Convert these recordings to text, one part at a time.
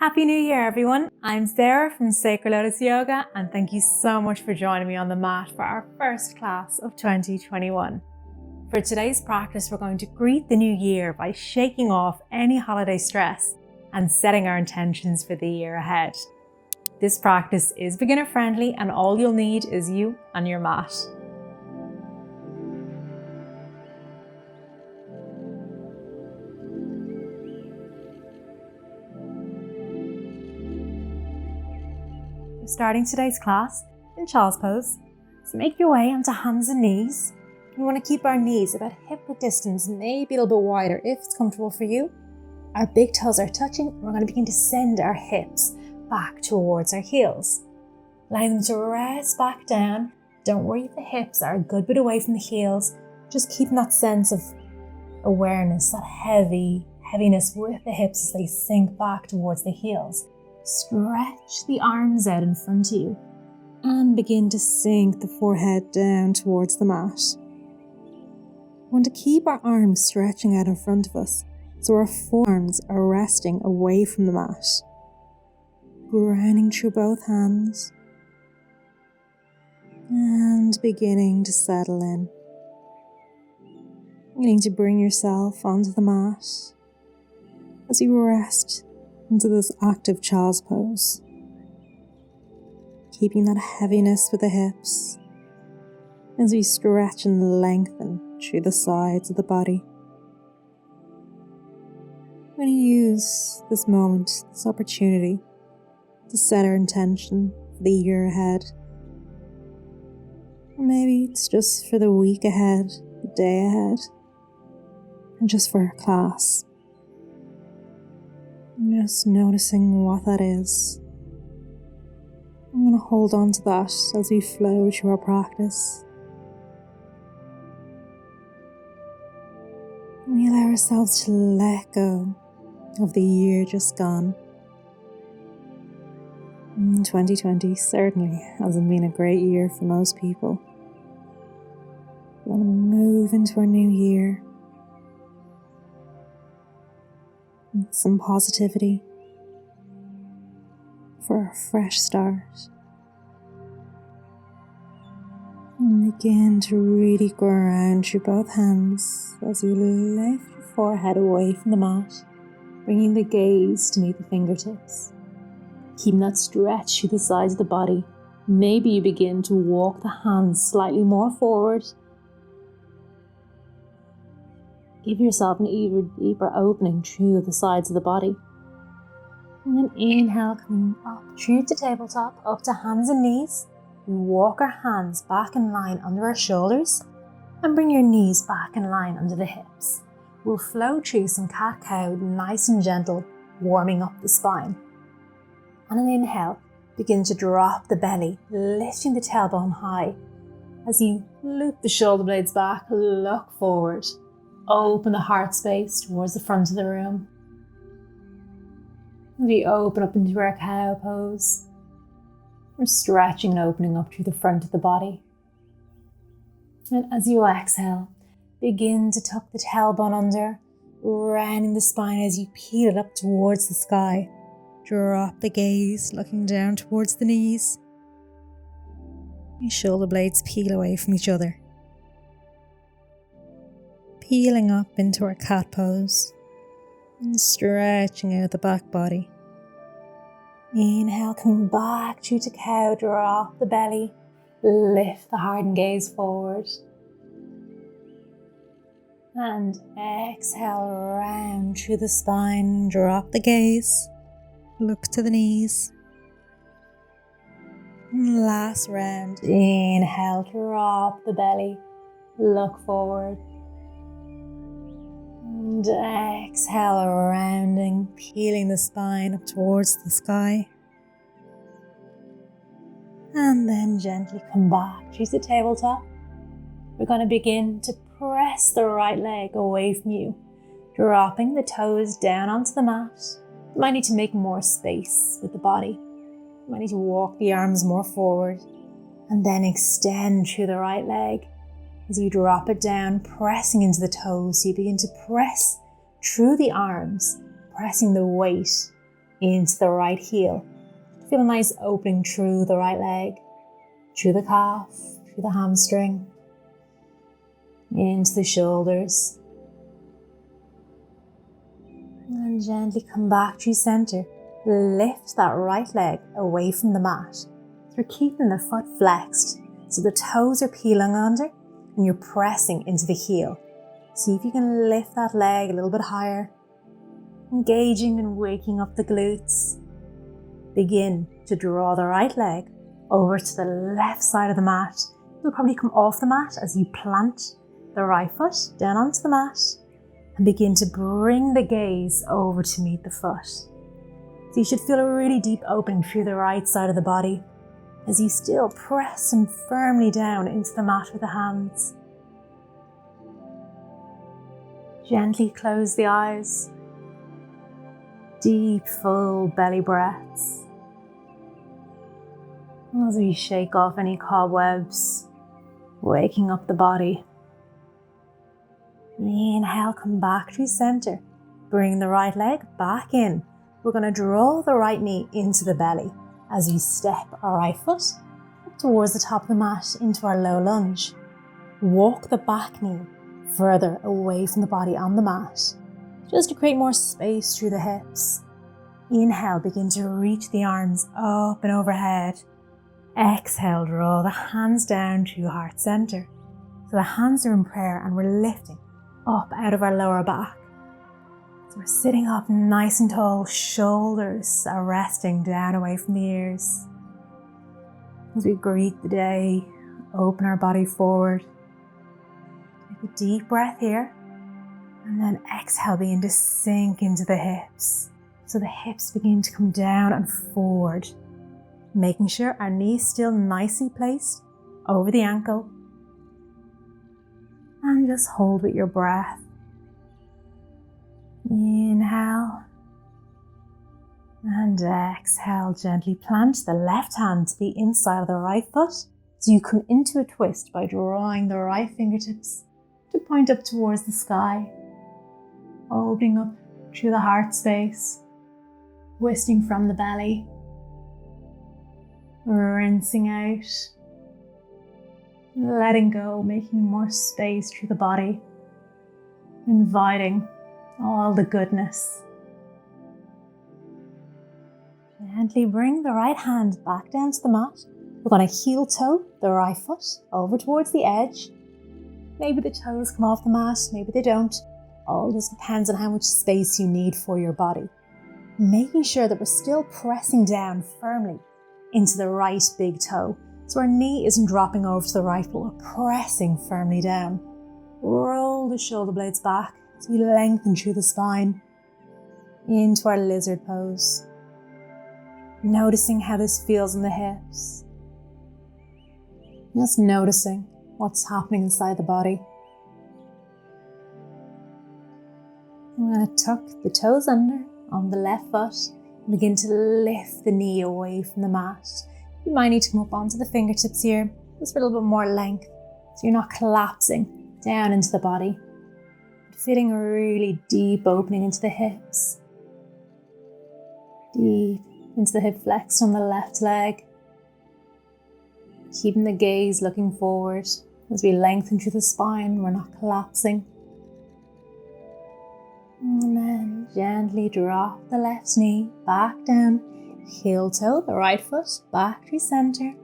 Happy New Year, everyone. I'm Sarah from Sacred Lotus Yoga, and thank you so much for joining me on the mat for our first class of 2021. For today's practice, we're going to greet the new year by shaking off any holiday stress and setting our intentions for the year ahead. This practice is beginner friendly, and all you'll need is you and your mat. Starting today's class in child's pose. So make your way onto hands and knees. We want to keep our knees about hip width distance, maybe a little bit wider if it's comfortable for you. Our big toes are touching. We're going to begin to send our hips back towards our heels. Allow them to rest back down. Don't worry if the hips are a good bit away from the heels. Just keeping that sense of awareness, that heaviness with the hips as they sink back towards the heels. Stretch the arms out in front of you and begin to sink the forehead down towards the mat. We want to keep our arms stretching out in front of us so our forearms are resting away from the mat. Grounding through both hands and beginning to settle in. Beginning to bring yourself onto the mat as you rest into this active child's pose. Keeping that heaviness with the hips as we stretch and lengthen through the sides of the body. I'm going to use this moment, this opportunity, to set our intention for the year ahead. Or maybe it's just for the week ahead, the day ahead, and just for our class. Just noticing what that is. I'm going to hold on to that as we flow through our practice. We allow ourselves to let go of the year just gone. 2020 certainly hasn't been a great year for most people. We want to move into our new year with some positivity for a fresh start. And begin to really ground through both hands as you lift your forehead away from the mat, bringing the gaze to meet the fingertips. Keeping that stretch through the sides of the body. Maybe you begin to walk the hands slightly more forward. Give yourself an even deeper opening through the sides of the body. And then inhale, coming up through to tabletop, up to hands and knees. Walk our hands back in line under our shoulders and bring your knees back in line under the hips. We'll flow through some CatCow, nice and gentle, warming up the spine. On an inhale, begin to drop the belly, lifting the tailbone high. As you loop the shoulder blades back, look forward. Open the heart space towards the front of the room. We open up into our cow pose. We're stretching and opening up through the front of the body. And as you exhale, begin to tuck the tailbone under, rounding the spine as you peel it up towards the sky. Drop the gaze, looking down towards the knees. Your shoulder blades peel away from each other. Peeling up into our cat pose and stretching out the back body. Inhale, coming back through to cow, drop the belly, lift the heart and gaze forward. And exhale, round through the spine, drop the gaze, look to the knees. And last round, inhale, drop the belly, look forward. And exhale, rounding, peeling the spine up towards the sky. And then gently come back to the tabletop. We're going to begin to press the right leg away from you, dropping the toes down onto the mat. You might need to make more space with the body. You might need to walk the arms more forward and then extend through the right leg. As you drop it down, pressing into the toes, you begin to press through the arms, pressing the weight into the right heel. Feel a nice opening through the right leg, through the calf, through the hamstring, into the shoulders. And gently come back to center. Lift that right leg away from the mat. So we're keeping the foot flexed, so the toes are peeling under and you're pressing into the heel. See if you can lift that leg a little bit higher, engaging and waking up the glutes. Begin to draw the right leg over to the left side of the mat. You'll probably come off the mat as you plant the right foot down onto the mat and begin to bring the gaze over to meet the foot. So you should feel a really deep opening through the right side of the body as you still press and firmly down into the mat with the hands. Gently close the eyes. Deep, full belly breaths. As we shake off any cobwebs, waking up the body. Inhale, come back to center. Bring the right leg back in. We're going to draw the right knee into the belly as we step our right foot up towards the top of the mat into our low lunge. Walk the back knee further away from the body on the mat, just to create more space through the hips. Inhale, begin to reach the arms up and overhead. Exhale, draw the hands down to your heart center. So the hands are in prayer and we're lifting up out of our lower back. So we're sitting up nice and tall, shoulders are resting down away from the ears. As we greet the day, open our body forward. Take a deep breath here. And then exhale, begin to sink into the hips. So the hips begin to come down and forward. Making sure our knees still nicely placed over the ankle. And just hold with your breath. Inhale. And exhale, gently plant the left hand to the inside of the right foot. So you come into a twist by drawing the right fingertips to point up towards the sky. Opening up through the heart space. Twisting from the belly. Rinsing out. Letting go, making more space through the body. Inviting all the goodness. Gently bring the right hand back down to the mat. We're going to heel toe the right foot over towards the edge. Maybe the toes come off the mat, maybe they don't. All just depends on how much space you need for your body. Making sure that we're still pressing down firmly into the right big toe. So our knee isn't dropping over to the right, but we're pressing firmly down. Roll the shoulder blades back as we lengthen through the spine into our lizard pose. Noticing how this feels in the hips. Just noticing what's happening inside the body. I'm going to tuck the toes under on the left foot and begin to lift the knee away from the mat. You might need to come up onto the fingertips here, just for a little bit more length, so you're not collapsing down into the body. Feeling a really deep opening into the hips. Deep into the hip flex on the left leg. Keeping the gaze looking forward as we lengthen through the spine, we're not collapsing. And then gently drop the left knee back down, heel toe the right foot back to center.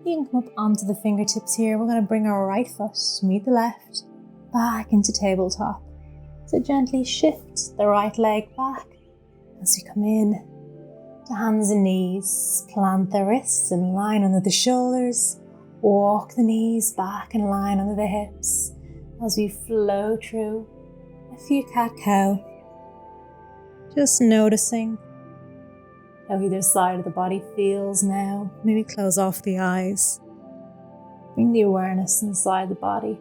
You can come up onto the fingertips here. We're going to bring our right foot to meet the left, back into tabletop. So gently shift the right leg back as we come in to hands and knees. Plant the wrists in line under the shoulders. Walk the knees back in line under the hips as we flow through a few CatCow. Just noticing how either side of the body feels now. Maybe close off the eyes. Bring the awareness inside the body.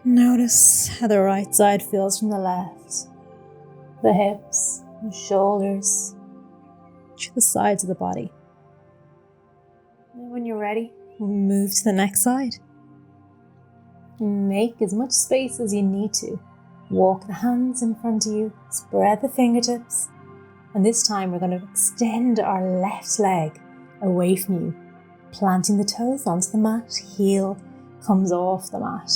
Notice how the right side feels from the left. The hips, the shoulders, to the sides of the body. And when you're ready, we'll move to the next side. Make as much space as you need to Walk the hands in front of you, spread the fingertips, and this time we're going to extend our left leg away from you, planting the toes onto the mat, heel comes off the mat,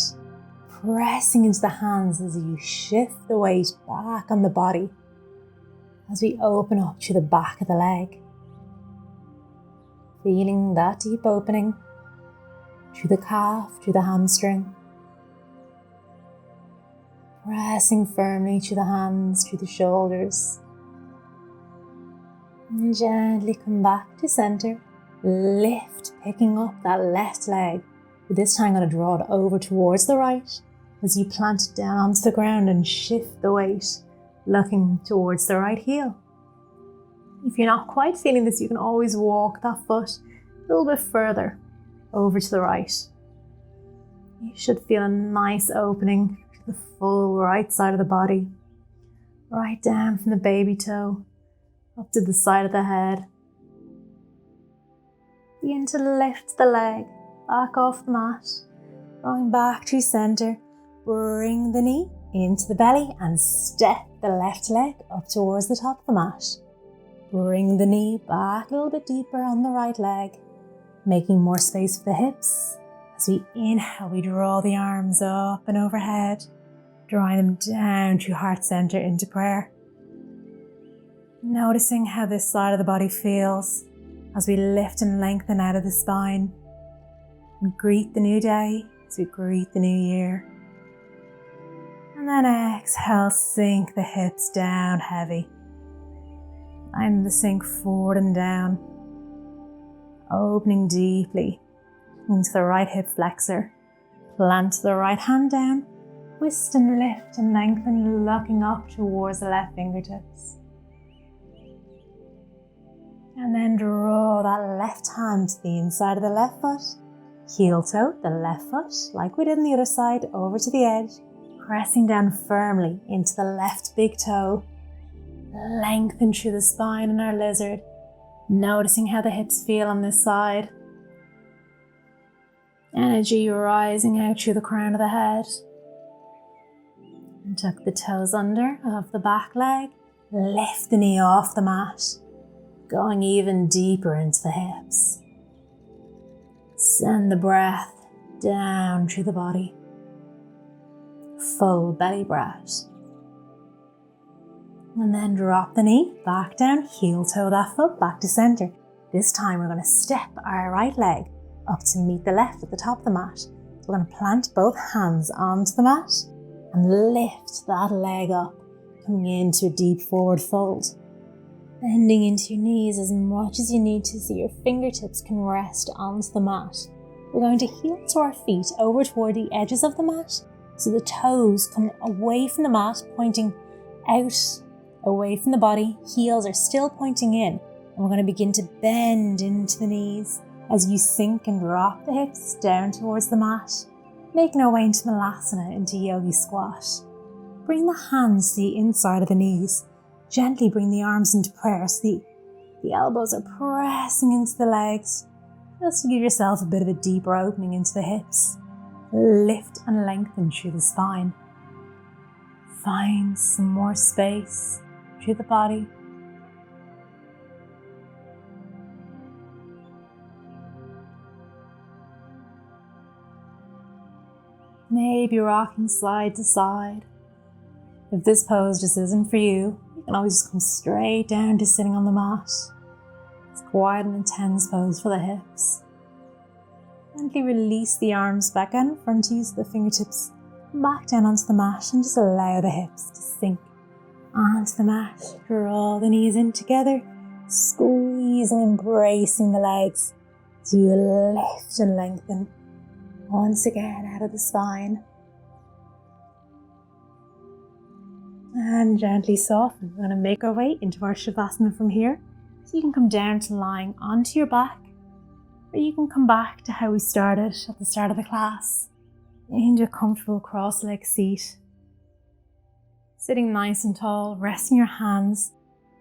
pressing into the hands as you shift the weight back on the body as we open up to the back of the leg. Feeling that deep opening through the calf, through the hamstring. Pressing firmly through the hands, through the shoulders. And gently come back to center. Lift, picking up that left leg. But this time I'm going to draw it over towards the right as you plant it down onto the ground and shift the weight, looking towards the right heel. If you're not quite feeling this, you can always walk that foot a little bit further over to the right. You should feel a nice opening to the full right side of the body, right down from the baby toe up to the side of the head. Begin to lift the leg back off the mat, going back to center. Bring the knee into the belly and step the left leg up towards the top of the mat. Bring the knee back a little bit deeper on the right leg, making more space for the hips. As we inhale, we draw the arms up and overhead, drawing them down to heart center into prayer. Noticing how this side of the body feels as we lift and lengthen out of the spine. We greet the new day as we greet the new year. And then exhale, sink the hips down heavy. And the sink forward and down. Opening deeply into the right hip flexor. Plant the right hand down. Twist and lift and lengthen, looking up towards the left fingertips. And then draw that left hand to the inside of the left foot. Heel toe, the left foot, like we did on the other side, over to the edge. Pressing down firmly into the left big toe. Lengthen through the spine in our lizard. Noticing how the hips feel on this side. Energy rising out through the crown of the head. And tuck the toes under of the back leg. Lift the knee off the mat. Going even deeper into the hips. Send the breath down through the body. Full belly breath. And then drop the knee back down, heel toe that foot back to center. This time we're going to step our right leg up to meet the left at the top of the mat. So we're going to plant both hands onto the mat and lift that leg up, coming into a deep forward fold. Bending into your knees as much as you need to so your fingertips can rest onto the mat. We're going to heel to our feet over toward the edges of the mat so the toes come away from the mat, pointing out away from the body. Heels are still pointing in, and we're going to begin to bend into the knees as you sink and drop the hips down towards the mat, making our way into Malasana, into Yogi Squat. Bring the hands to the inside of the knees. Gently bring the arms into prayer so the elbows are pressing into the legs, just to give yourself a bit of a deeper opening into the hips. Lift and lengthen through the spine. Find some more space through the body. Maybe rocking side to side. If this pose just isn't for you, you can always just come straight down to sitting on the mat. It's quite an intense pose for the hips. Gently release the arms back out in front of you so the fingertips come back down onto the mat and just allow the hips to sink onto the mat. Draw the knees in together, squeeze and embracing the legs as you lift and lengthen once again out of the spine. And gently soften. We're going to make our way into our Shavasana from here. So you can come down to lying onto your back, or you can come back to how we started at the start of the class, into a comfortable cross-leg seat. Sitting nice and tall, resting your hands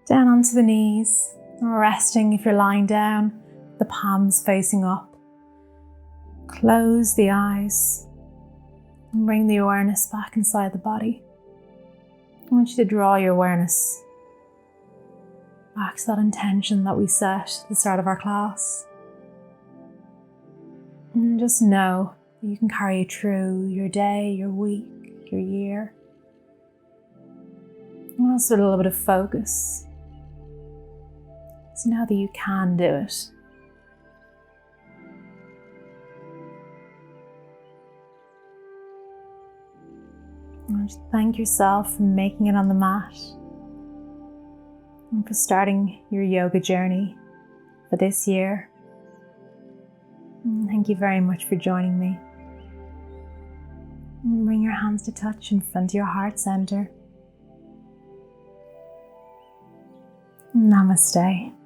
down onto the knees, resting if you're lying down, the palms facing up. Close the eyes and bring the awareness back inside the body. I want you to draw your awareness back to that intention that we set at the start of our class. And just know that you can carry it through your day, your week, your year. And also a little bit of focus. So now that you can do it. And thank yourself for making it on the mat and for starting your yoga journey for this year. And thank you very much for joining me. And bring your hands to touch in front of your heart center. Namaste.